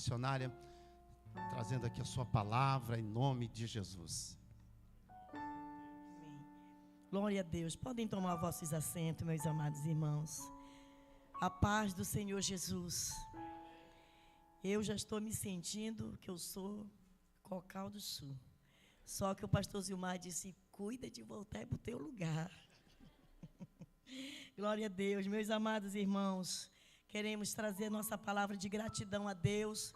missionária, trazendo aqui a sua palavra em nome de Jesus. Amém. Glória a Deus. Podem tomar vossos assentos, meus amados irmãos. A paz do Senhor Jesus. Eu já estou me sentindo que eu sou Cocal do Sul. Só que o pastor Zilmar disse, cuida de voltar para o teu lugar. Glória a Deus. Meus amados irmãos, queremos trazer nossa palavra de gratidão a Deus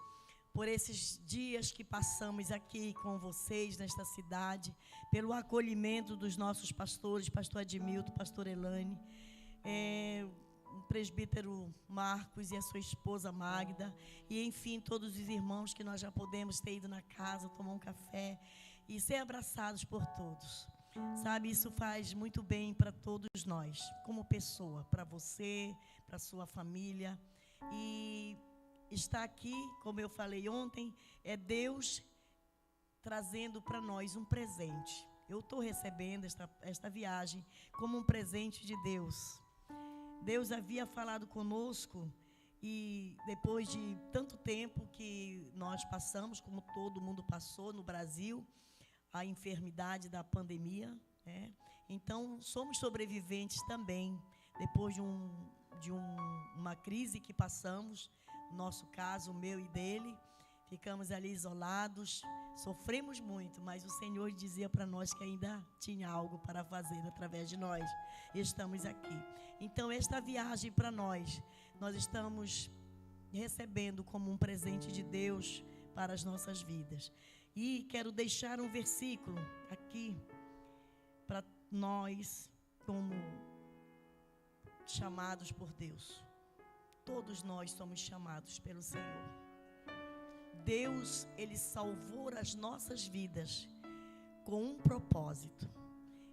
por esses dias que passamos aqui com vocês nesta cidade, pelo acolhimento dos nossos pastores, pastor Admilton, pastor Elane, o presbítero Marcos e a sua esposa Magda, e enfim, todos os irmãos que nós já podemos ter ido na casa, tomar um café e ser abraçados por todos. Sabe, isso faz muito bem para todos nós, como pessoa, para você, para a sua família. E estar aqui, como eu falei ontem, é Deus trazendo para nós um presente. Eu estou recebendo esta viagem como um presente de Deus. Deus havia falado conosco e depois de tanto tempo que nós passamos, como todo mundo passou no Brasil, a enfermidade da pandemia, né? Então, somos sobreviventes também, depois de uma crise que passamos, no nosso caso, o meu e dele, ficamos ali isolados, sofremos muito, mas o Senhor dizia para nós que ainda tinha algo para fazer através de nós. Estamos aqui. Então, esta viagem para nós estamos recebendo como um presente de Deus para as nossas vidas. E quero deixar um versículo aqui para nós, como chamados por Deus. Todos nós somos chamados pelo Senhor. Deus, Ele salvou as nossas vidas com um propósito.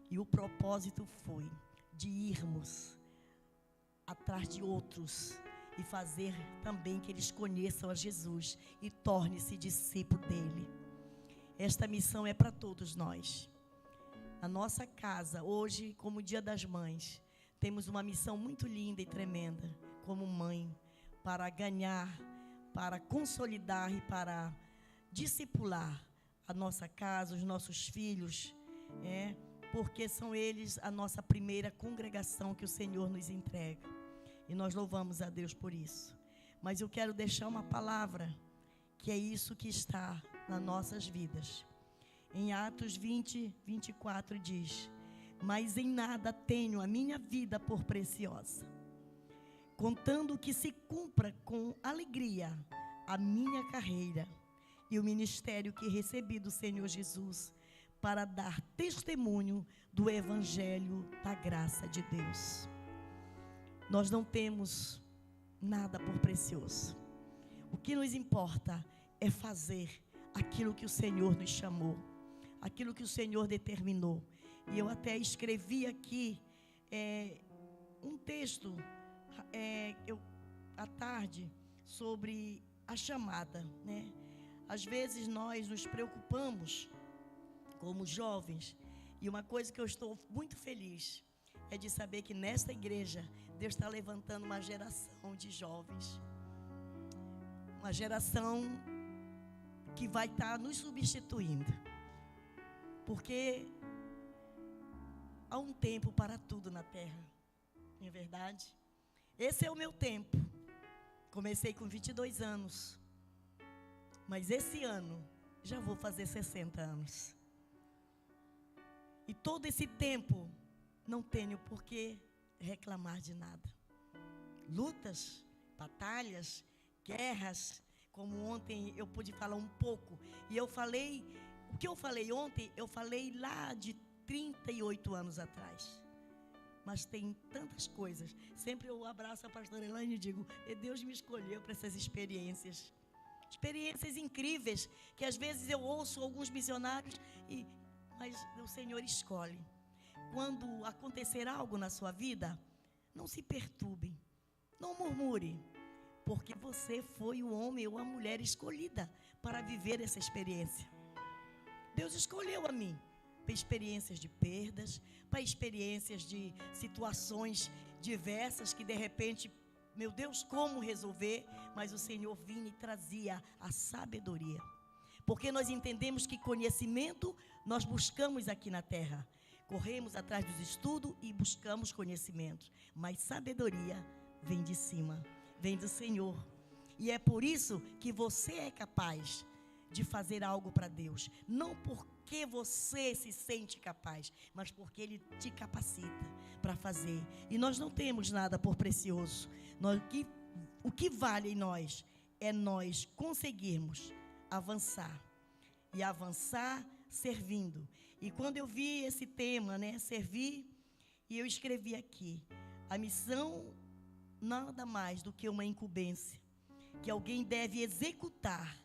E o propósito foi de irmos atrás de outros e fazer também que eles conheçam a Jesus e tornem-se discípulo dEle. Esta missão é para todos nós. A nossa casa, hoje, como Dia das Mães, temos uma missão muito linda e tremenda, como mãe, para ganhar, para consolidar e para discipular a nossa casa, os nossos filhos, porque são eles a nossa primeira congregação que o Senhor nos entrega. E nós louvamos a Deus por isso. Mas eu quero deixar uma palavra, que é isso que está nas nossas vidas. Em Atos 20, 24 diz: mas em nada tenho a minha vida por preciosa, contando que se cumpra com alegria a minha carreira e o ministério que recebi do Senhor Jesus, para dar testemunho do Evangelho da graça de Deus. Nós não temos nada por precioso. O que nos importa é fazer aquilo que o Senhor nos chamou, aquilo que o Senhor determinou. E eu até escrevi aqui um texto à tarde sobre a chamada, né? Às vezes nós nos preocupamos como jovens, e uma coisa que eu estou muito feliz é de saber que nesta igreja Deus está levantando uma geração de jovens, uma geração que vai estar nos substituindo, porque há um tempo para tudo na terra, não é verdade? Esse é o meu tempo. Comecei com 22 anos, mas esse ano já vou fazer 60 anos. E todo esse tempo não tenho por que reclamar de nada. Lutas, batalhas, guerras, como ontem eu pude falar um pouco. E eu falei, o que eu falei ontem, eu falei lá de 38 anos atrás. Mas tem tantas coisas. Sempre eu abraço a pastora Elane e digo, Deus me escolheu para essas experiências. Experiências incríveis, que às vezes eu ouço alguns missionários, mas o Senhor escolhe. Quando acontecer algo na sua vida, não se perturbe, não murmure, porque você foi o homem ou a mulher escolhida para viver essa experiência. Deus escolheu a mim para experiências de perdas, para experiências de situações diversas que de repente Meu Deus, como resolver? Mas o Senhor vinha e trazia a sabedoria. Porque nós entendemos que conhecimento nós buscamos aqui na terra. Corremos atrás dos estudos e buscamos conhecimento. Mas sabedoria vem de cima, vem do Senhor. E é por isso que você é capaz de fazer algo para Deus. Não porque você se sente capaz, mas porque Ele te capacita para fazer. E nós não temos nada por precioso. O que vale em nós é nós conseguirmos avançar. E avançar servindo. E quando eu vi esse tema, servir, e eu escrevi aqui, a missão nada mais do que uma incumbência que alguém deve executar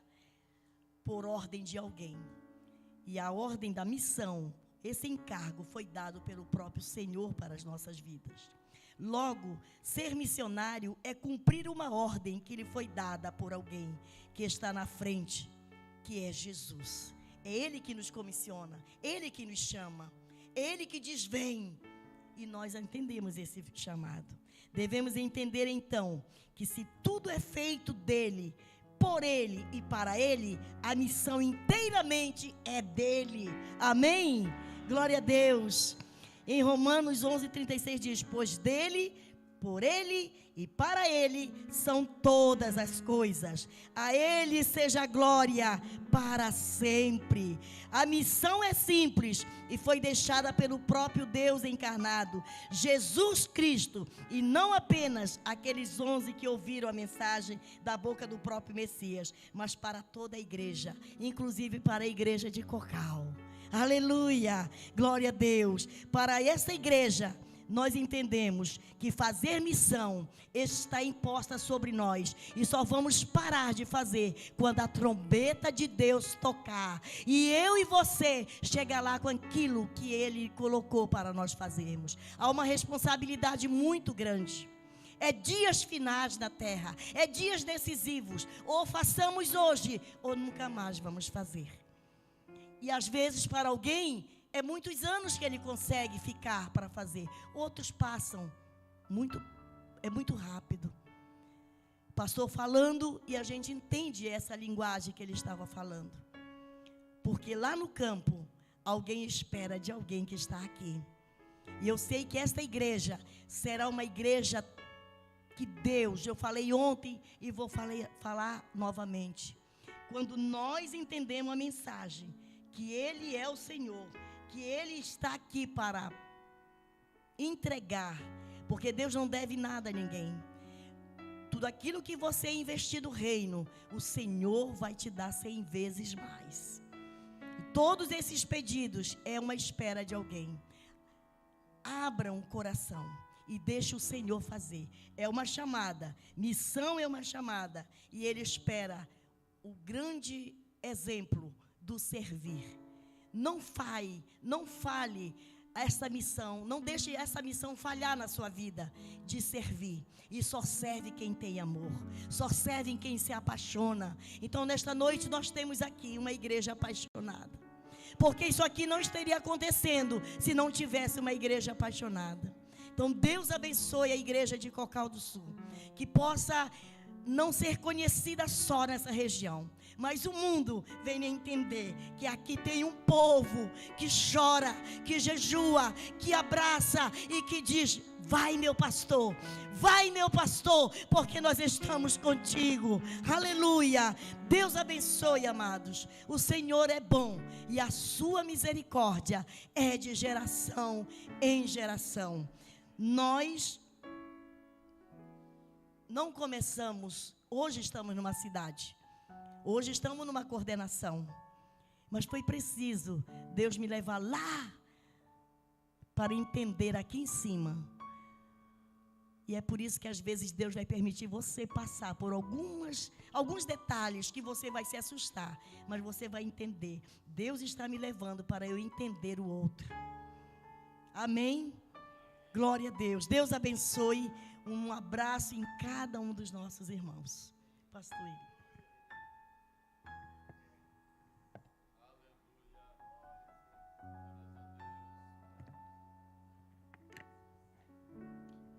por ordem de alguém. E a ordem da missão, esse encargo foi dado pelo próprio Senhor para as nossas vidas. Logo, ser missionário é cumprir uma ordem que lhe foi dada por alguém que está na frente, que é Jesus. É Ele que nos comissiona, Ele que nos chama, Ele que diz vem. E nós entendemos esse chamado. Devemos entender então que se tudo é feito dele, por ele e para ele, a missão inteiramente é dele. Amém? Glória a Deus. Em Romanos 11:36 diz: pois dele, por ele e para ele são todas as coisas. A ele seja a glória para sempre. A missão é simples e foi deixada pelo próprio Deus encarnado, Jesus Cristo, e não apenas aqueles 11 que ouviram a mensagem da boca do próprio Messias, mas para toda a igreja, inclusive para a igreja de Cocal. Aleluia, glória a Deus. Para essa igreja, nós entendemos que fazer missão está imposta sobre nós, e só vamos parar de fazer quando a trombeta de Deus tocar, e eu e você chegar lá com aquilo que Ele colocou para nós fazermos. Há uma responsabilidade muito grande. É dias finais na terra, é dias decisivos. Ou façamos hoje, ou nunca mais vamos fazer. E às vezes para alguém é muitos anos que ele consegue ficar para fazer. Outros passam é muito rápido. Pastor falando e a gente entende essa linguagem que ele estava falando. Porque lá no campo, alguém espera de alguém que está aqui. E eu sei que esta igreja será uma igreja que Deus, eu falei ontem e vou falar novamente. Quando nós entendemos a mensagem, que Ele é o Senhor, que Ele está aqui para entregar, porque Deus não deve nada a ninguém. Tudo aquilo que você investir no reino, o Senhor vai te dar 100 vezes mais. E todos esses pedidos é uma espera de alguém. Abra um coração e deixe o Senhor fazer. É uma chamada, missão é uma chamada, e Ele espera o grande exemplo do servir. Não fale essa missão, não deixe essa missão falhar na sua vida, de servir. E só serve quem tem amor, só serve quem se apaixona. Então nesta noite nós temos aqui uma igreja apaixonada, porque isso aqui não estaria acontecendo se não tivesse uma igreja apaixonada. Então Deus abençoe a igreja de Cocal do Sul, que possa não ser conhecida só nessa região, mas o mundo venha entender que aqui tem um povo que chora, que jejua, que abraça e que diz: vai meu pastor, porque nós estamos contigo. Aleluia. Deus abençoe, amados. O Senhor é bom e a sua misericórdia é de geração em geração. Nós não começamos, hoje estamos numa cidade, hoje estamos numa coordenação, mas foi preciso Deus me levar lá para entender aqui em cima. E é por isso que às vezes Deus vai permitir você passar por alguns detalhes que você vai se assustar, mas você vai entender. Deus está me levando para eu entender o outro. Amém? Glória a Deus. Deus abençoe. Um abraço em cada um dos nossos irmãos. Pastor Eli.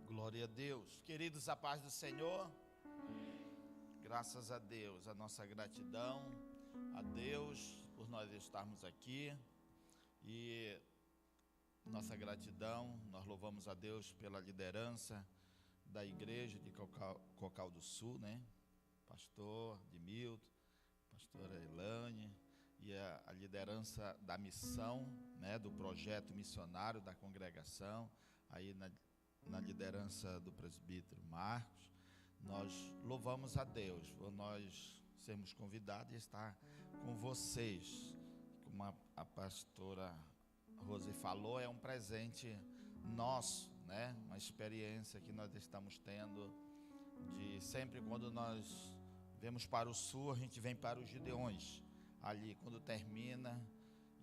Glória Glória a Deus. Queridos, a paz do Senhor. Graças a Deus, a nossa gratidão a Deus por nós estarmos aqui. E nossa gratidão, nós louvamos a Deus pela liderança da igreja de Cocal do Sul, né? Pastor Dimilton, pastora Elane, e a liderança da missão, né? Do projeto missionário da congregação, aí na liderança do presbítero Marcos. Nós louvamos a Deus por nós sermos convidados e estar com vocês. Como a pastora Rose falou, é um presente nosso, né? Uma experiência que nós estamos tendo de sempre quando nós vemos para o sul, a gente vem para os Gideões, ali quando termina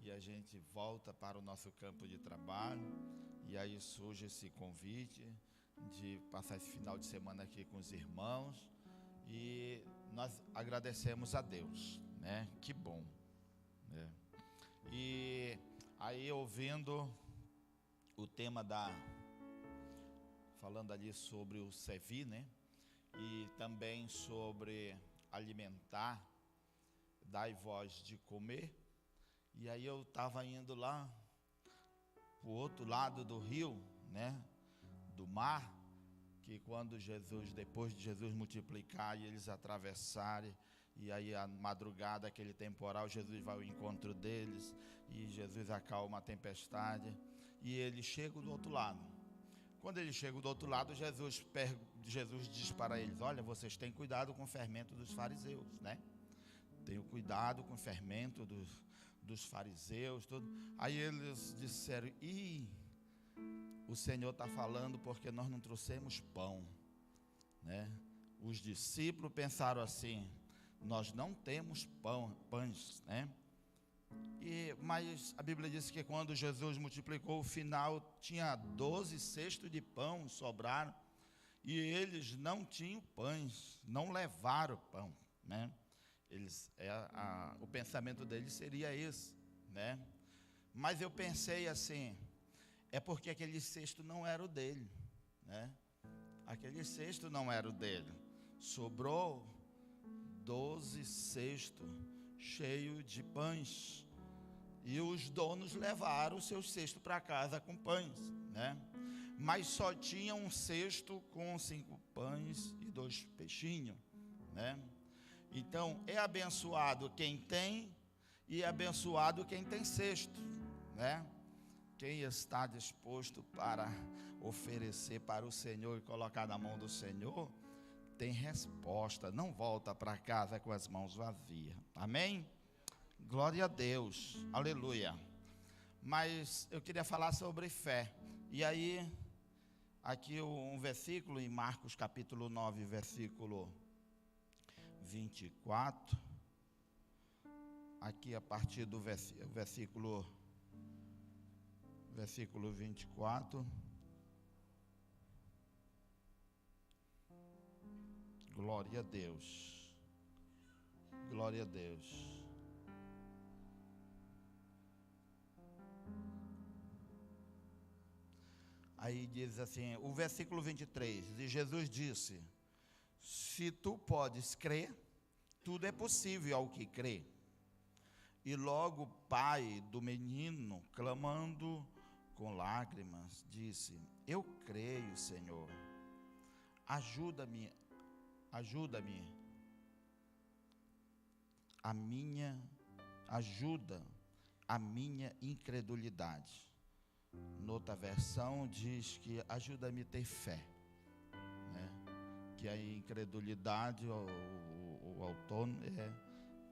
e a gente volta para o nosso campo de trabalho, e aí surge esse convite de passar esse final de semana aqui com os irmãos, e nós agradecemos a Deus, né? Que bom, né? E aí, ouvindo o tema falando ali sobre o SEVI, né? E também sobre alimentar, dar voz de comer. E aí eu estava indo lá para o outro lado do rio, né? Do mar, que quando Jesus, depois de Jesus multiplicar e eles atravessarem, e aí a madrugada, aquele temporal, Jesus vai ao encontro deles, e Jesus acalma a tempestade, e ele chega do outro lado. Quando ele chega do outro lado, Jesus diz para eles: olha, vocês têm cuidado com o fermento dos fariseus, né? Tenham cuidado com o fermento dos fariseus, tudo. Aí eles disseram: o Senhor está falando porque nós não trouxemos pão, né? Os discípulos pensaram assim: nós não temos pães, né? Mas a Bíblia diz que quando Jesus multiplicou o final, tinha 12 cestos de pão, sobraram, e eles não tinham pães, não levaram pão, né? O pensamento deles seria esse, né? Mas eu pensei assim: é porque aquele cesto não era o dele, né? Aquele cesto não era o dele. Sobrou 12 cestos cheios de pães, e os donos levaram os seus cestos para casa com pães, né? Mas só tinha um cesto com 5 pães e 2 peixinhos, né? Então é abençoado quem tem, e é abençoado quem tem cesto, né? Quem está disposto para oferecer para o Senhor e colocar na mão do Senhor, tem resposta, não volta para casa com as mãos vazias. Amém? Glória a Deus, aleluia. Mas eu queria falar sobre fé. E aí, aqui um versículo em Marcos capítulo 9, versículo 24. Aqui a partir do versículo 24. Glória a Deus. Glória a Deus. Aí diz assim, o versículo 23, e Jesus disse: se tu podes crer, tudo é possível ao que crê. E logo o pai do menino, clamando com lágrimas, disse: eu creio, Senhor, ajuda-me, ajuda a minha incredulidade. Noutra versão diz que ajuda-me a ter fé, né? Que a incredulidade, o autônomo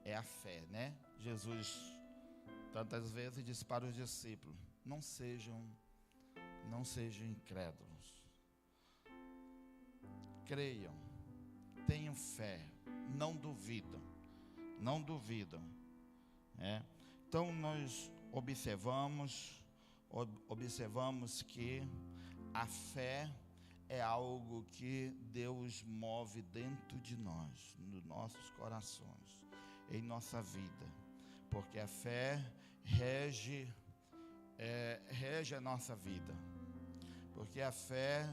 é a fé, né? Jesus tantas vezes disse para os discípulos: não sejam incrédulos, creiam, tenham fé, não duvidam, né? Então nós observamos que a fé é algo que Deus move dentro de nós, nos nossos corações, em nossa vida, porque a fé rege a nossa vida, porque a fé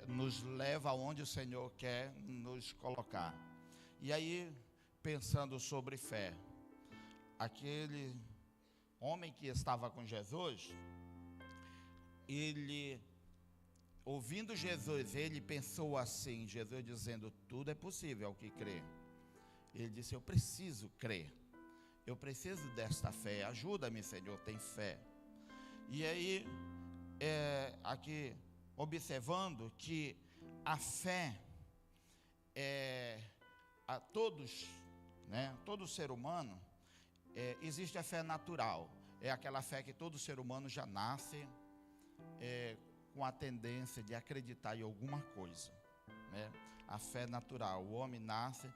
nos leva aonde o Senhor quer nos colocar. E aí, pensando sobre fé, aquele homem que estava com Jesus, ele, ouvindo Jesus, ele pensou assim, Jesus dizendo, tudo é possível ao que crê. Ele disse, eu preciso crer, eu preciso desta fé, ajuda-me, Senhor, tem fé. E aí, aqui, observando que a fé a todos, né, todo ser humano, existe a fé natural, é aquela fé que todo ser humano já nasce com a tendência de acreditar em alguma coisa, né? A fé natural, o homem nasce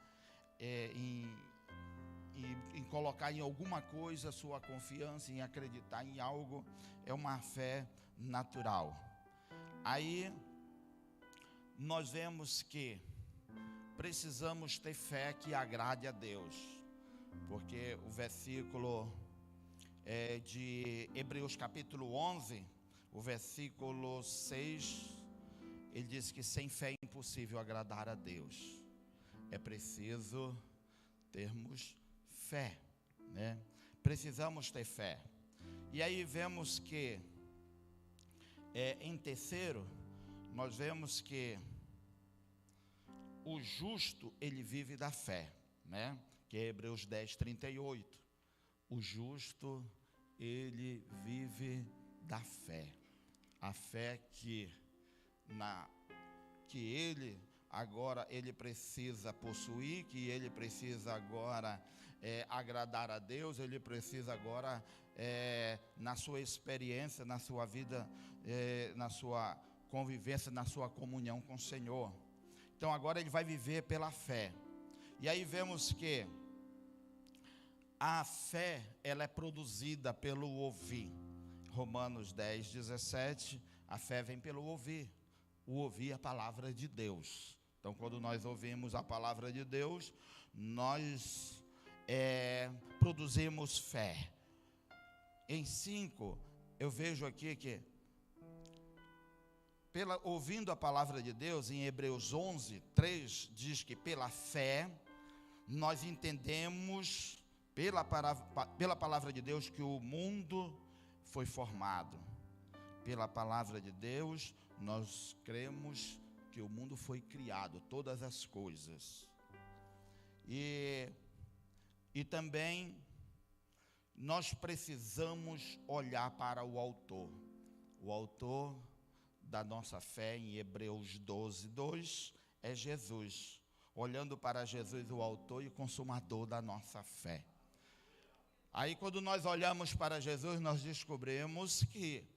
em colocar em alguma coisa sua confiança, em acreditar em algo, é uma fé natural. Aí nós vemos que precisamos ter fé que agrade a Deus, porque o versículo de Hebreus capítulo 11, o versículo 6, ele diz que sem fé é impossível agradar a Deus. É preciso termos fé, né? Precisamos ter fé. E aí vemos que, em terceiro, nós vemos que o justo, ele vive da fé, né? Que é Hebreus 10, 38. O justo, ele vive da fé. A fé que ele agora ele precisa possuir, que ele precisa agora agradar a Deus, ele precisa agora na sua experiência, na sua vida, na sua convivência, na sua comunhão com o Senhor. Então agora ele vai viver pela fé. E aí vemos que a fé, ela é produzida pelo ouvir. Romanos 10, 17, a fé vem pelo ouvir. O ouvir a palavra de Deus. Então quando nós ouvimos a palavra de Deus, nós produzimos fé. Em 5, eu vejo aqui que ouvindo a palavra de Deus, em Hebreus 11, 3, diz que pela fé, nós entendemos, pela palavra de Deus, que o mundo foi formado. Pela palavra de Deus, nós cremos que o mundo foi criado, todas as coisas. E também, nós precisamos olhar para o autor da nossa fé, em Hebreus 12, 2, é Jesus. Olhando para Jesus, o autor e consumador da nossa fé. Aí quando nós olhamos para Jesus, nós descobrimos que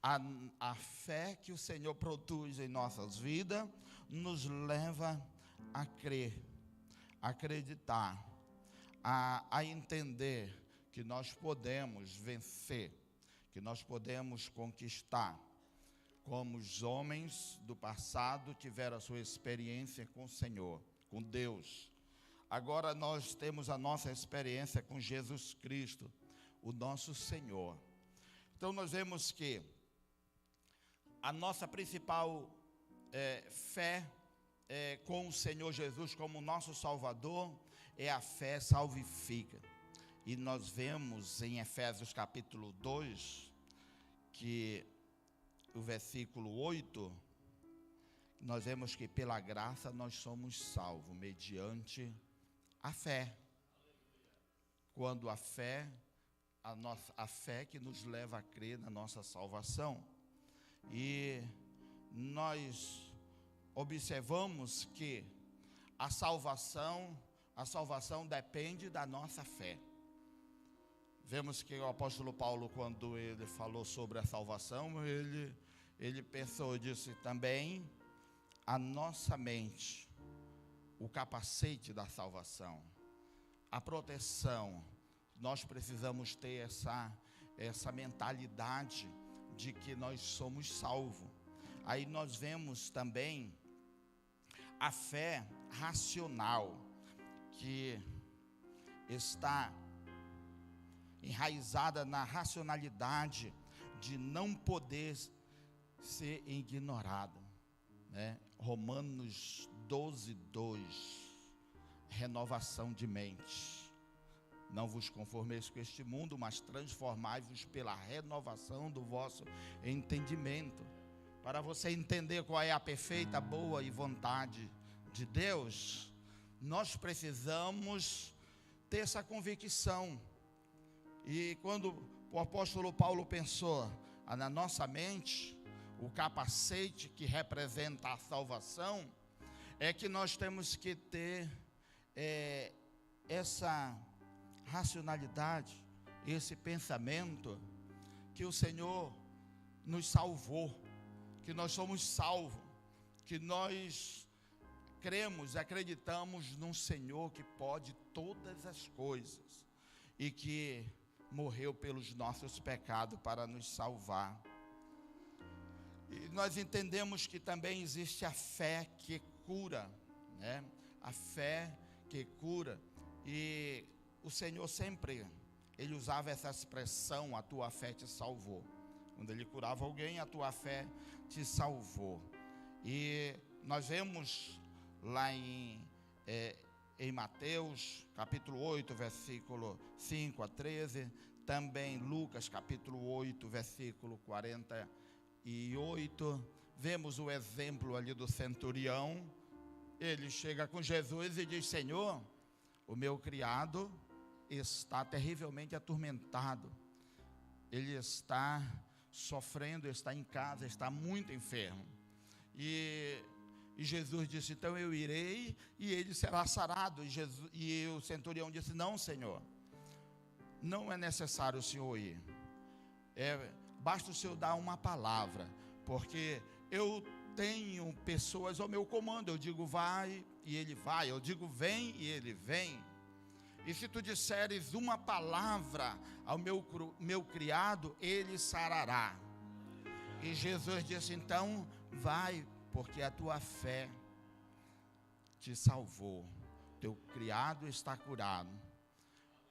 a fé que o Senhor produz em nossas vidas, nos leva a crer, a acreditar, a entender que nós podemos vencer, que nós podemos conquistar, como os homens do passado tiveram a sua experiência com o Senhor, com Deus. Agora nós temos a nossa experiência com Jesus Cristo, o nosso Senhor. Então nós vemos que a nossa principal fé com o Senhor Jesus como nosso Salvador é a fé salvífica. E nós vemos em Efésios capítulo 2, que o versículo 8, nós vemos que pela graça nós somos salvos, mediante a fé. Quando a fé que nos leva a crer na nossa salvação. E nós observamos que a salvação depende da nossa fé. Vemos que o apóstolo Paulo, quando ele falou sobre a salvação, ele pensou, disse também, a nossa mente, o capacete da salvação, a proteção. Nós precisamos ter essa mentalidade de que nós somos salvos. Aí nós vemos também a fé racional, que está enraizada na racionalidade de não poder ser ignorado, né? Romanos 12:2, renovação de mente. Não vos conformeis com este mundo, mas transformai-vos pela renovação do vosso entendimento. Para você entender qual é a perfeita, boa e vontade de Deus, nós precisamos ter essa convicção. E quando o apóstolo Paulo pensou na nossa mente, o capacete que representa a salvação, é que nós temos que ter essa racionalidade, esse pensamento, que o Senhor nos salvou, que nós somos salvos, que nós cremos, acreditamos num Senhor que pode todas as coisas e que morreu pelos nossos pecados para nos salvar. E nós entendemos que também existe a fé que cura, né? A fé que cura. E o Senhor sempre, Ele usava essa expressão, a tua fé te salvou. Quando Ele curava alguém, a tua fé te salvou. E nós vemos lá em Mateus, capítulo 8, versículo 5 a 13, também Lucas, capítulo 8, versículo 48, vemos o exemplo ali do centurião. Ele chega com Jesus e diz: Senhor, o meu criado está terrivelmente atormentado, ele está sofrendo, está em casa, está muito enfermo. E Jesus disse: então eu irei e ele será sarado. E o centurião disse: não, Senhor, não é necessário o Senhor ir, basta o Senhor dar uma palavra, porque eu tenho pessoas ao meu comando. Eu digo vai e ele vai, eu digo vem e ele vem. E se tu disseres uma palavra ao meu criado, ele sarará. E Jesus disse: então vai, porque a tua fé te salvou, teu criado está curado.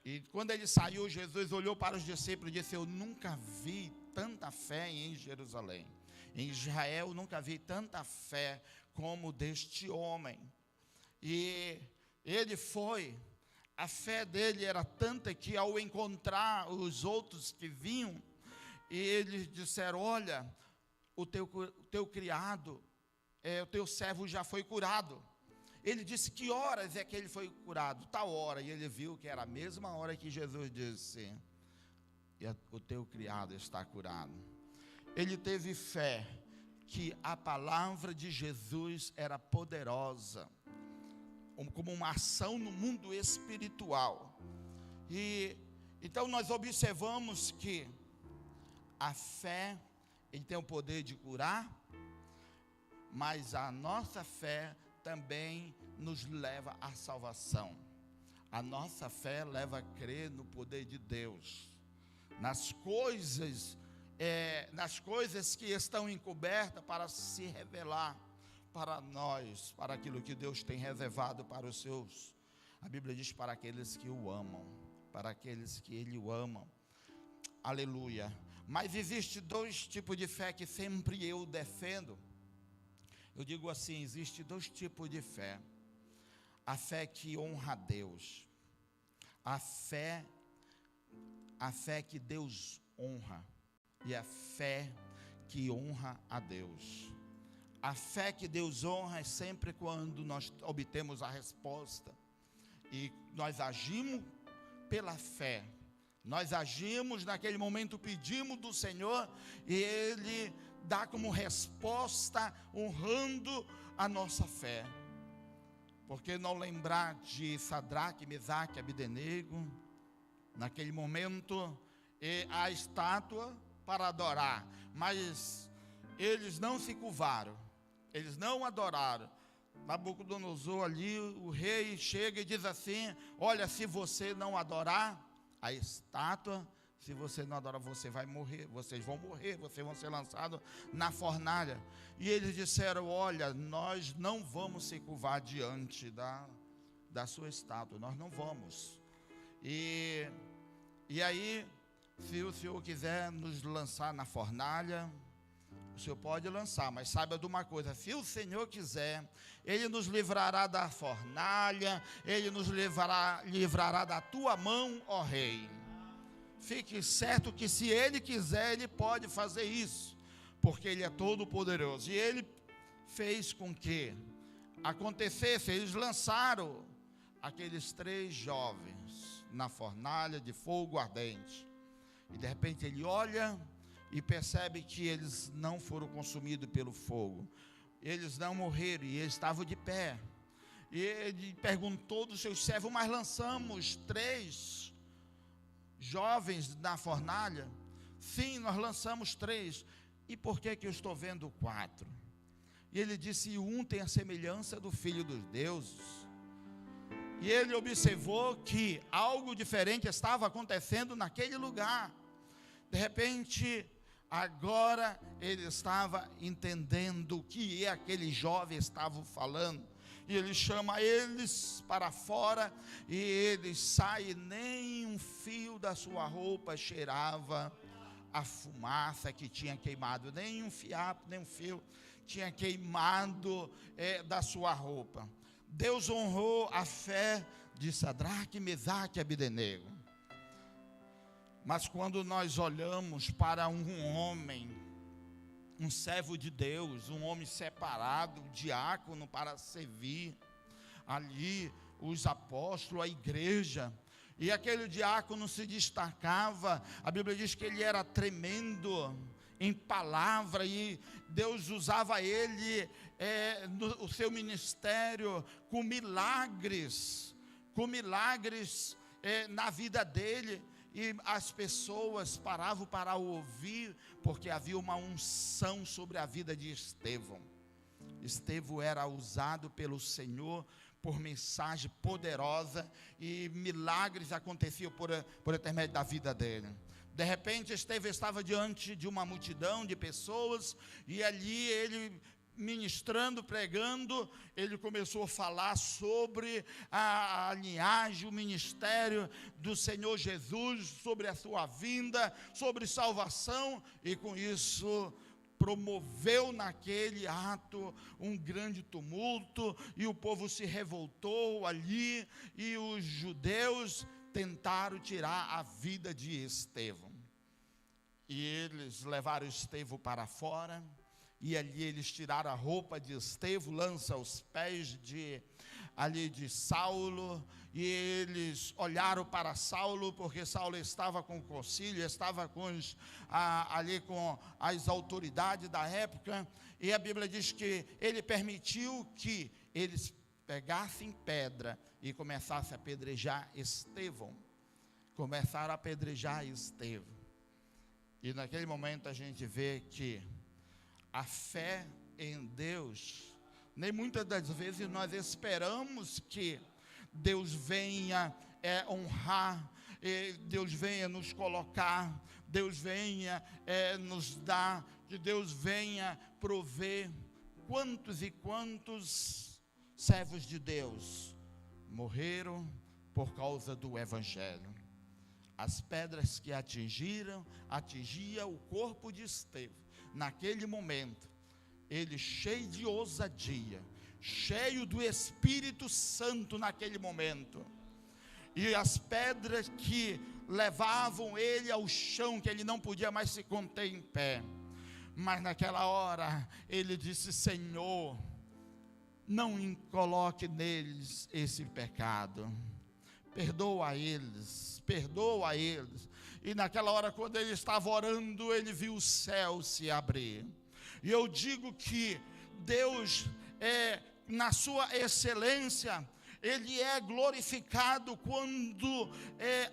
E quando ele saiu, Jesus olhou para os discípulos e disse: eu nunca vi tanta fé em Jerusalém, em Israel nunca vi tanta fé como deste homem. E ele foi, a fé dele era tanta que ao encontrar os outros que vinham, e eles disseram: olha, o teu criado, o teu servo já foi curado. Ele disse: que horas é que ele foi curado? Tal hora. E ele viu que era a mesma hora que Jesus disse: o teu criado está curado. Ele teve fé que a palavra de Jesus era poderosa, como uma ação no mundo espiritual. E então nós observamos que a fé, ele tem o poder de curar, mas a nossa fé também nos leva à salvação. A nossa fé leva a crer no poder de Deus, nas coisas que estão encobertas para se revelar para nós, para aquilo que Deus tem reservado para os seus. A Bíblia diz: para aqueles que o amam, para aqueles que Ele o amam. Aleluia. Mas existe dois tipos de fé que sempre eu defendo. Eu digo assim: existe dois tipos de fé. A fé que honra a Deus, a fé que Deus honra, e a fé que honra a Deus. A fé que Deus honra é sempre quando nós obtemos a resposta e nós agimos pela fé. Nós agimos naquele momento, pedimos do Senhor e Ele dá como resposta, honrando a nossa fé. Porque não lembrar de Sadraque, Mesaque e Abdenego, naquele momento, a estátua para adorar, mas eles não se curvaram, eles não adoraram. Nabucodonosor ali, o rei chega e diz assim: olha, se você não adorar a estátua, se você não adorar, você vai morrer, vocês vão morrer, vocês vão ser lançados na fornalha. E eles disseram: olha, nós não vamos se curvar diante da sua estátua, nós não vamos. E aí, se o Senhor quiser nos lançar na fornalha, O Senhor pode lançar, mas saiba de uma coisa: se o Senhor quiser, Ele nos livrará da fornalha, Ele nos livrará da tua mão, ó Rei. Fique certo que se Ele quiser, Ele pode fazer isso, porque Ele é todo poderoso. E Ele fez com que acontecesse. Eles lançaram aqueles 3 jovens na fornalha de fogo ardente, e de repente Ele olha e percebe que eles não foram consumidos pelo fogo, eles não morreram, e eles estavam de pé. E ele perguntou dos seus servos: mas lançamos 3 jovens na fornalha? Sim, nós lançamos 3. E por que eu estou vendo 4? E ele disse: um tem a semelhança do Filho dos Deuses. E ele observou que algo diferente estava acontecendo naquele lugar. De repente, agora ele estava entendendo o que aquele jovem estava falando. E ele chama eles para fora, e eles saem, nem um fio da sua roupa cheirava a fumaça que tinha queimado, nem um fiapo, nem um fio tinha queimado da sua roupa. Deus honrou a fé de Sadraque, Mesaque e Abdenego. Mas quando nós olhamos para um homem, um servo de Deus, um homem separado, diácono para servir ali os apóstolos, a igreja, e aquele diácono se destacava, a Bíblia diz que ele era tremendo em palavra, e Deus usava ele no seu ministério com milagres na vida dele, e as pessoas paravam para ouvir, porque havia uma unção sobre a vida de Estevão. Estevão era usado pelo Senhor por mensagem poderosa, e milagres aconteciam por intermédio da vida dele. De repente, Estevão estava diante de uma multidão de pessoas, e ali ele, ministrando, pregando, ele começou a falar sobre a linhagem, o ministério do Senhor Jesus, sobre a sua vinda, sobre salvação, e com isso promoveu naquele ato um grande tumulto, e o povo se revoltou ali, e os judeus tentaram tirar a vida de Estevão. E eles levaram Estevão para fora, e ali eles tiraram a roupa de Estevão, lançam aos pés de Saulo, e eles olharam para Saulo, porque Saulo estava com o concílio, estava ali com as autoridades da época, e a Bíblia diz que ele permitiu que eles pegassem pedra e começassem a apedrejar Estevão. Começaram a apedrejar Estevão. E naquele momento a gente vê que a fé em Deus, nem muitas das vezes nós esperamos que Deus venha honrar, Deus venha nos colocar, Deus venha nos dar, que Deus venha prover. Quantos e quantos servos de Deus morreram por causa do Evangelho? As pedras que atingiam o corpo de Estevão. Naquele momento, ele cheio de ousadia, cheio do Espírito Santo naquele momento, e as pedras que levavam ele ao chão, que ele não podia mais se conter em pé, mas naquela hora, ele disse: Senhor, não coloque neles esse pecado, perdoa eles. E naquela hora, quando ele estava orando, ele viu o céu se abrir. E eu digo que Deus, na sua excelência, Ele é glorificado quando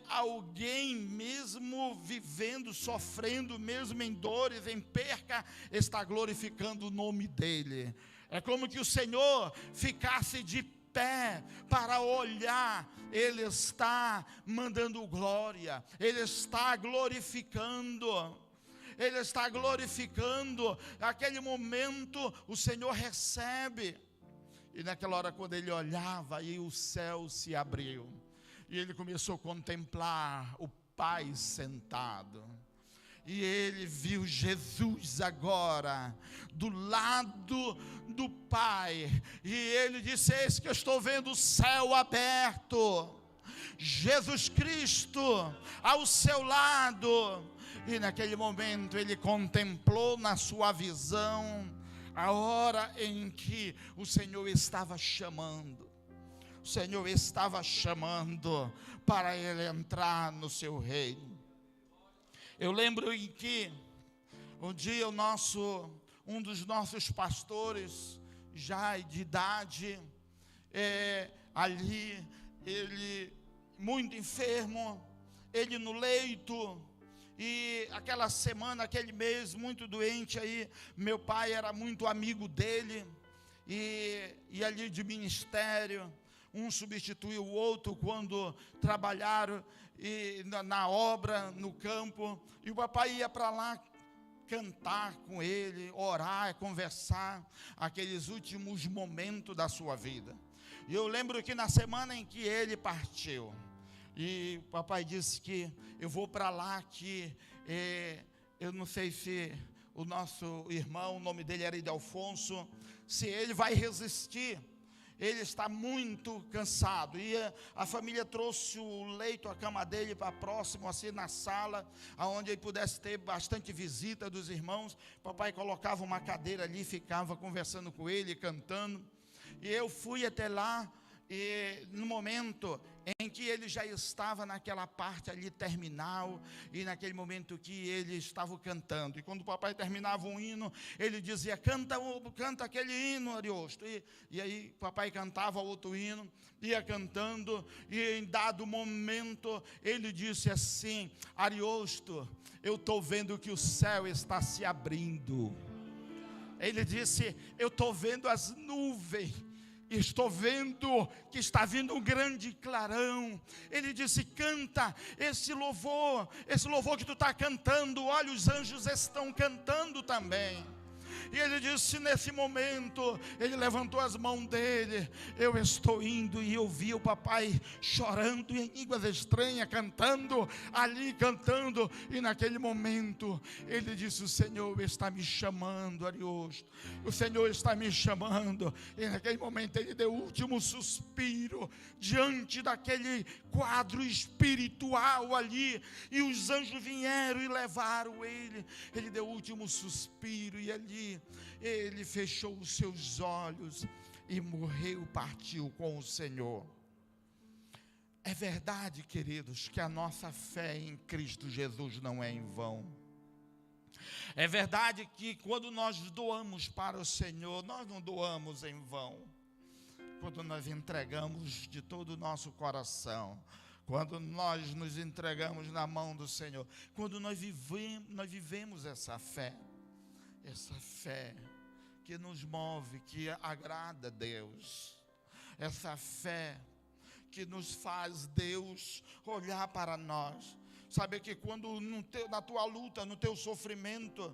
alguém, mesmo vivendo, sofrendo, mesmo em dores, em perca, está glorificando o nome dEle. É como que o Senhor ficasse de pé para olhar. Ele está mandando glória, Ele está glorificando. Ele está glorificando. Naquele momento o Senhor recebe. E naquela hora, quando ele olhava, aí o céu se abriu, e ele começou a contemplar o Pai sentado. E ele viu Jesus agora, do lado do Pai. E ele disse: eis que eu estou vendo o céu aberto, Jesus Cristo ao seu lado. E naquele momento ele contemplou na sua visão a hora em que o Senhor estava chamando. O Senhor estava chamando para ele entrar no seu reino. Eu lembro em que um dia um dos nossos pastores, já de idade, ali, ele muito enfermo, ele no leito, e aquela semana, aquele mês, muito doente aí, meu pai era muito amigo dele, e ali de ministério, um substituiu o outro quando trabalharam na obra, no campo, e o papai ia para lá cantar com ele, orar, conversar, aqueles últimos momentos da sua vida. E eu lembro que na semana em que ele partiu, e o papai disse que eu vou para lá, que eu não sei se o nosso irmão, o nome dele era Idelfonso, se ele vai resistir. Ele está muito cansado, e a família trouxe o leito, a cama dele para próximo, assim na sala, onde ele pudesse ter bastante visita dos irmãos. Papai colocava uma cadeira ali, ficava conversando com ele, cantando, e eu fui até lá, e no momento em que ele já estava naquela parte ali terminal, e naquele momento que ele estava cantando, e quando o papai terminava um hino, ele dizia: canta aquele hino, Ariosto, e aí o papai cantava outro hino, ia cantando, e em dado momento ele disse assim: Ariosto, eu estou vendo que o céu está se abrindo. Ele disse: eu estou vendo as nuvens, estou vendo que está vindo um grande clarão. Ele disse: canta esse louvor que tu está cantando, olha, os anjos estão cantando também. E ele disse, nesse momento, ele levantou as mãos dele, eu estou indo, e eu vi o papai chorando em línguas estranhas, cantando, ali cantando, e naquele momento, ele disse: o Senhor está me chamando, Ariosto, o Senhor está me chamando. E naquele momento ele deu o último suspiro, diante daquele quadro espiritual ali, e os anjos vieram e levaram ele deu o último suspiro, e ali ele fechou os seus olhos e morreu, partiu com o Senhor. É verdade, queridos, que a nossa fé em Cristo Jesus não é em vão. É verdade que quando nós doamos para o Senhor, nós não doamos em vão. Quando nós entregamos de todo o nosso coração, quando nós nos entregamos na mão do Senhor, quando nós vivemos essa fé que nos move, que agrada a Deus, essa fé que nos faz Deus olhar para nós. Sabe que quando na tua luta, no teu sofrimento,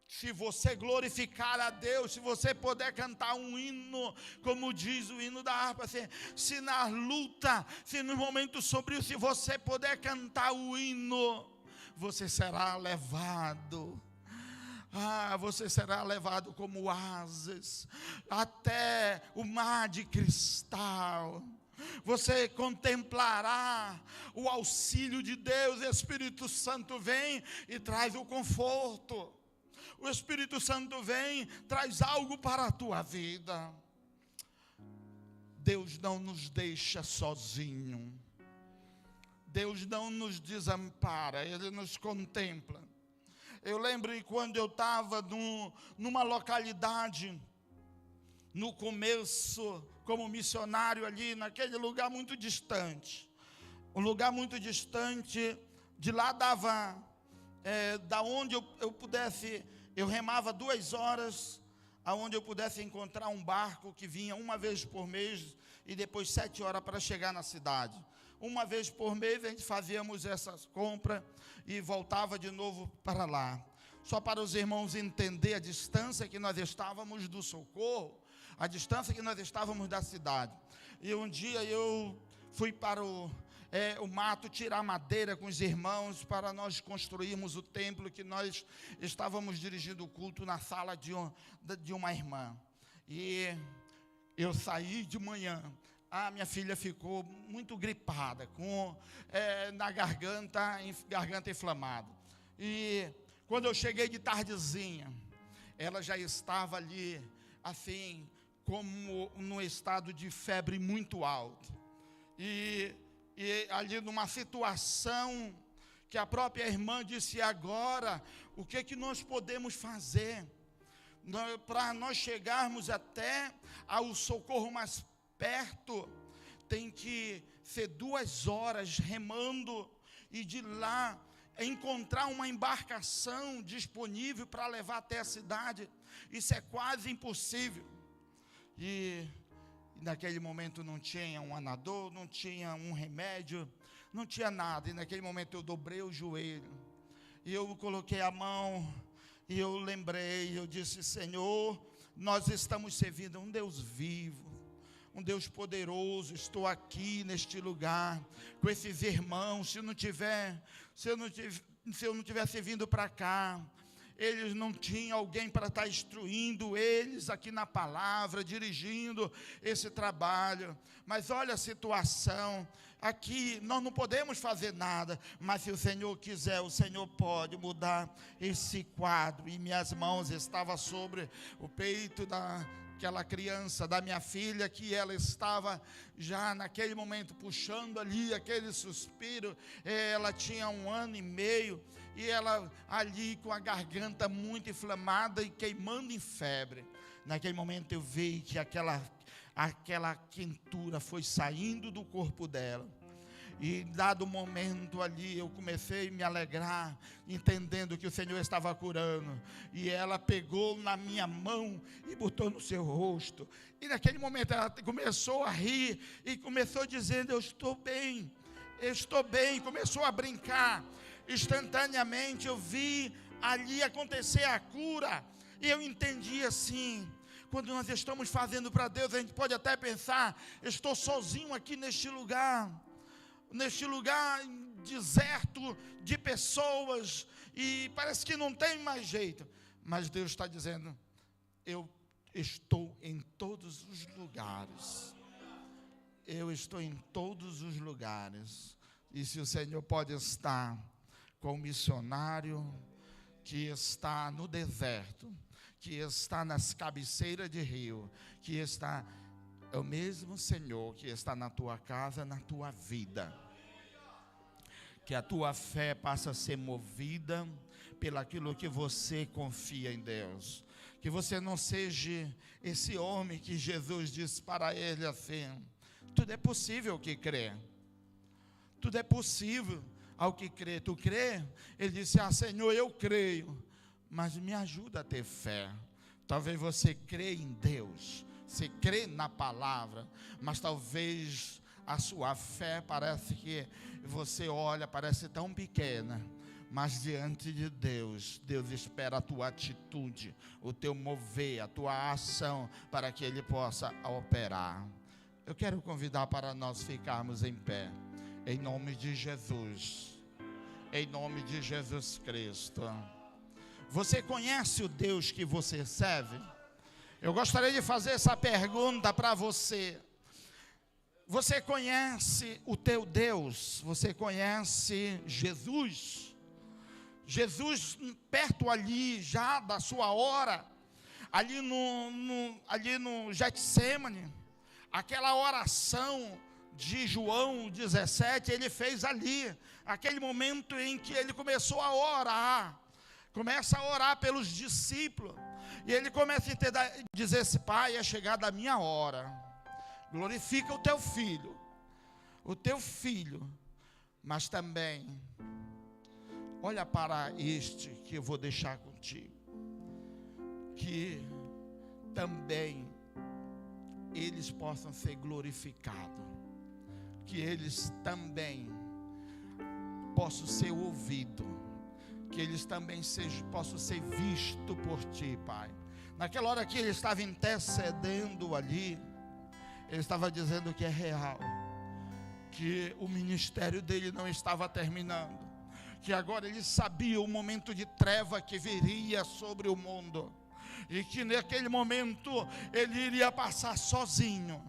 se você glorificar a Deus, se você puder cantar um hino, como diz o hino da harpa, se na luta, se no momento sombrio, se você puder cantar o hino, você será levado. Você será levado como asas até o mar de cristal. Você contemplará o auxílio de Deus. O Espírito Santo vem e traz o conforto. O Espírito Santo vem, traz algo para a tua vida. Deus não nos deixa sozinho. Deus não nos desampara, Ele nos contempla. Eu lembro quando eu estava numa localidade, no começo, como missionário ali, naquele lugar muito distante. Um lugar muito distante, de lá dava, da onde eu pudesse, eu remava 2 horas, aonde eu pudesse encontrar um barco que vinha uma vez por mês, e depois 7 horas para chegar na cidade. Uma vez por mês a gente fazíamos essas compras e voltava de novo para lá. Só para os irmãos entender a distância que nós estávamos do Socorro, a distância que nós estávamos da cidade. E um dia eu fui para o mato, tirar madeira com os irmãos para nós construirmos o templo, que nós estávamos dirigindo o culto na sala de uma irmã. E eu saí de manhã, a minha filha ficou muito gripada, na garganta inflamada. E quando eu cheguei de tardezinha, ela já estava ali, assim, como no estado de febre muito alta. E ali numa situação que a própria irmã disse: agora, o que nós podemos fazer para nós chegarmos até ao socorro mais perto? Tem que ser 2 horas remando, e de lá encontrar uma embarcação disponível para levar até a cidade. Isso é quase impossível. E naquele momento não tinha um anador, não tinha um remédio, não tinha nada. E naquele momento eu dobrei o joelho, e eu coloquei a mão, e eu lembrei, eu disse: Senhor, nós estamos servindo um Deus vivo, um Deus poderoso. Estou aqui neste lugar com esses irmãos. Se eu não tivesse vindo para cá, eles não tinham alguém para estar instruindo eles aqui na palavra, dirigindo esse trabalho. Mas olha a situação. Aqui nós não podemos fazer nada, mas se o Senhor quiser, o Senhor pode mudar esse quadro. E minhas mãos estavam sobre o peito daquela criança, da minha filha, que ela estava já naquele momento puxando ali aquele suspiro. Ela tinha 1 ano e meio, e ela ali com a garganta muito inflamada e queimando em febre. Naquele momento eu vi que aquela quentura foi saindo do corpo dela. E dado momento ali, eu comecei a me alegrar, entendendo que o Senhor estava curando. E ela pegou na minha mão e botou no seu rosto. E naquele momento ela começou a rir e começou dizendo: eu estou bem, eu estou bem. Começou a brincar. Instantaneamente eu vi ali acontecer a cura. E eu entendi assim: quando nós estamos fazendo para Deus, a gente pode até pensar: eu estou sozinho aqui neste lugar deserto de pessoas, e parece que não tem mais jeito. Mas Deus está dizendo: eu estou em todos os lugares. Eu estou em todos os lugares. E se o Senhor pode estar com o missionário que está no deserto, que está nas cabeceiras de rio, é o mesmo Senhor que está na tua casa, na tua vida. Que a tua fé passe a ser movida pelaquilo que você confia em Deus. Que você não seja esse homem que Jesus disse para ele assim: tudo é possível ao que crê. Tudo é possível ao que crê. Tu crê? Ele disse: Senhor, eu creio, mas me ajuda a ter fé. Talvez você crê em Deus, você crê na palavra, mas talvez a sua fé parece que você olha, parece tão pequena. Mas diante de Deus, Deus espera a tua atitude, o teu mover, a tua ação, para que Ele possa operar. Eu quero convidar para nós ficarmos em pé, em nome de Jesus, em nome de Jesus Cristo. Você conhece o Deus que você serve? Eu gostaria de fazer essa pergunta para você. Você conhece o teu Deus? Você conhece Jesus? Jesus perto ali já da sua hora, ali no Getsemane, aquela oração de João 17, ele fez ali, aquele momento em que ele começou a orar, começa a orar pelos discípulos, e ele começa a dizer assim: Pai, é chegada a minha hora, glorifica o teu filho, mas também olha para este que eu vou deixar contigo, que também eles possam ser glorificados, que eles também possam ser ouvidos, que eles também possam ser vistos por ti, Pai. Naquela hora que ele estava intercedendo ali, ele estava dizendo que é real, que o ministério dele não estava terminando, que agora ele sabia o momento de treva que viria sobre o mundo, e que naquele momento ele iria passar sozinho,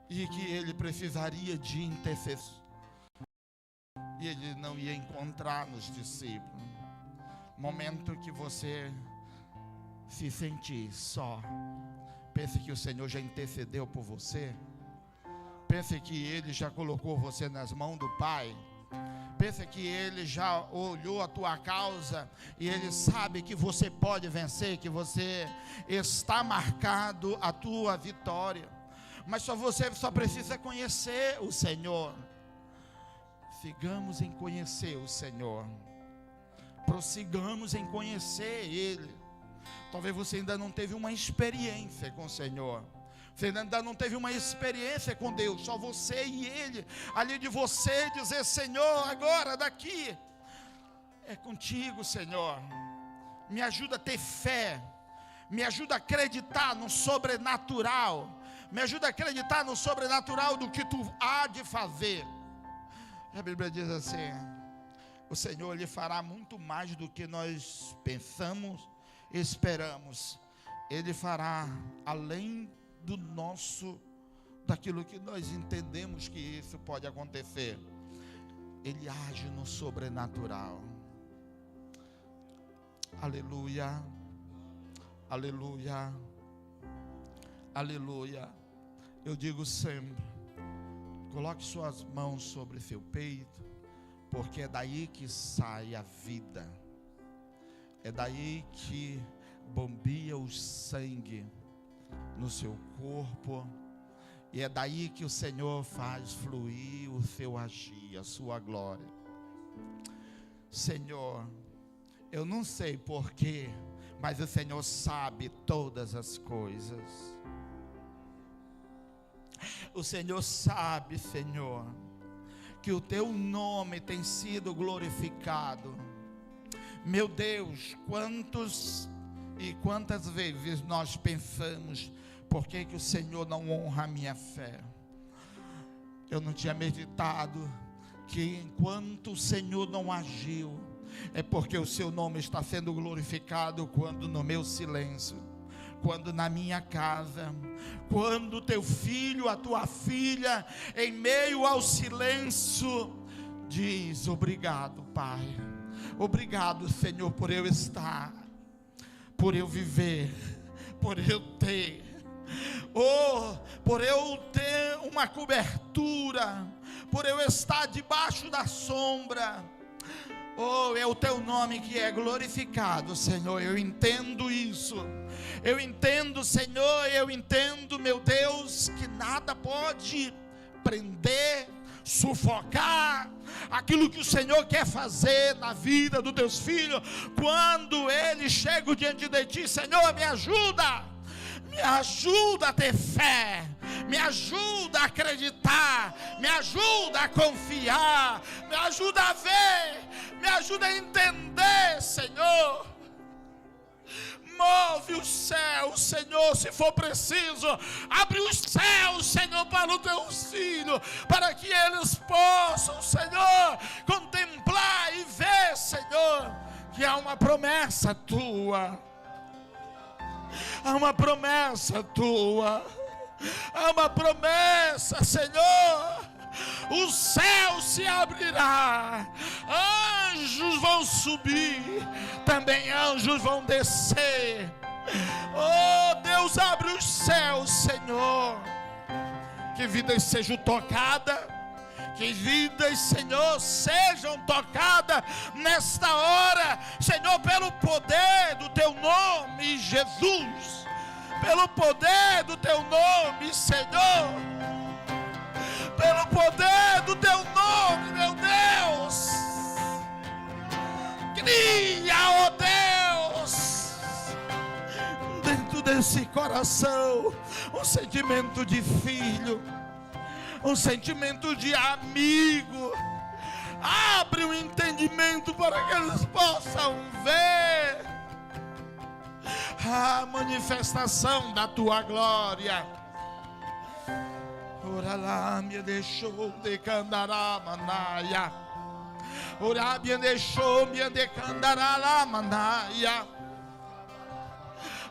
e que ele precisaria de intercessão, e ele não ia encontrar nos discípulos. Momento que você se sentir só, pense que o Senhor já intercedeu por você, pense que Ele já colocou você nas mãos do Pai, pense que Ele já olhou a tua causa e Ele sabe que você pode vencer, que você está marcado a tua vitória, mas você só precisa conhecer o Senhor. Sigamos em conhecer o Senhor, prossigamos em conhecer Ele. Talvez você ainda não teve uma experiência com o Senhor, você ainda não teve uma experiência com Deus, só você e Ele, ali de você dizer: Senhor, agora daqui é contigo, Senhor, me ajuda a ter fé, me ajuda a acreditar no sobrenatural, me ajuda a acreditar no sobrenatural do que Tu há de fazer. A Bíblia diz assim: o Senhor lhe fará muito mais do que nós pensamos, esperamos. Ele fará além daquilo que nós entendemos que isso pode acontecer. Ele age no sobrenatural. Aleluia, aleluia, aleluia. Eu digo sempre: coloque suas mãos sobre seu peito, porque é daí que sai a vida, é daí que bombia o sangue no seu corpo, e é daí que o Senhor faz fluir o seu agir, a sua glória. Senhor, eu não sei porquê, mas o Senhor sabe todas as coisas. O Senhor sabe, Senhor, que o Teu nome tem sido glorificado. Meu Deus, quantas vezes nós pensamos: por que o Senhor não honra a minha fé? Eu não tinha meditado que enquanto o Senhor não agiu, é porque o Seu nome está sendo glorificado quando no meu silêncio, quando na minha casa, quando Teu filho, a Tua filha, em meio ao silêncio, diz: obrigado, Pai, obrigado, Senhor, por eu estar, por eu viver, por eu ter, por eu ter uma cobertura, por eu estar debaixo da sombra. É o Teu nome que é glorificado, Senhor. Eu entendo isso. Eu entendo, Senhor, eu entendo, meu Deus, que nada pode prender, sufocar aquilo que o Senhor quer fazer na vida dos Teus filhos. Quando eles chegam diante de Ti, Senhor, me ajuda a ter fé, me ajuda a acreditar, me ajuda a confiar, me ajuda a ver, me ajuda a entender, Senhor. Move os céus, Senhor, se for preciso. Abre os céus, Senhor, para os Teus filhos, para que eles possam, Senhor, contemplar e ver, Senhor, que há uma promessa Tua. Há uma promessa Tua. Há uma promessa, Senhor. O céu se abrirá, anjos vão subir, também anjos vão descer. Deus, abre os céus, Senhor. Que vidas sejam tocadas, que vidas, Senhor, sejam tocadas nesta hora, Senhor, pelo poder do Teu nome, Jesus, pelo poder do Teu nome, Senhor, pelo poder do Teu nome, meu Deus. Cria, ó Deus, dentro desse coração um sentimento de filho, um sentimento de amigo. Abre o entendimento para que eles possam ver a manifestação da Tua glória. Ora lá me deixou de candará manaia. Ora me deixou me de candará lá manaia.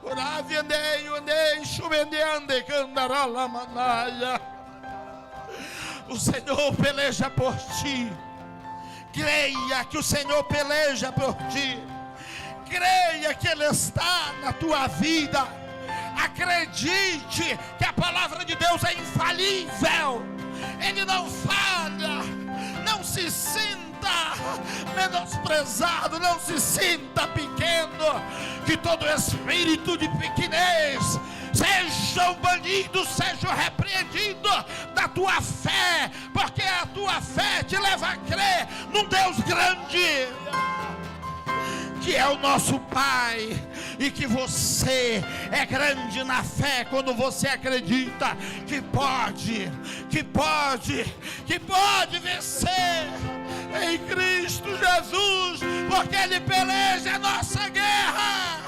Ora vendei deixo vendendo candará lá manaia. O Senhor peleja por ti. Creia que o Senhor peleja por ti. Creia que Ele está na tua vida. Acredite que a palavra de Deus é infalível. Ele não falha. Não se sinta menosprezado. Não se sinta pequeno. Que todo espírito de pequenez sejam banidos, sejam repreendidos da tua fé, porque a tua fé te leva a crer num Deus grande, que é o nosso Pai, e que você é grande na fé quando você acredita que pode vencer em Cristo Jesus, porque Ele peleja a nossa guerra.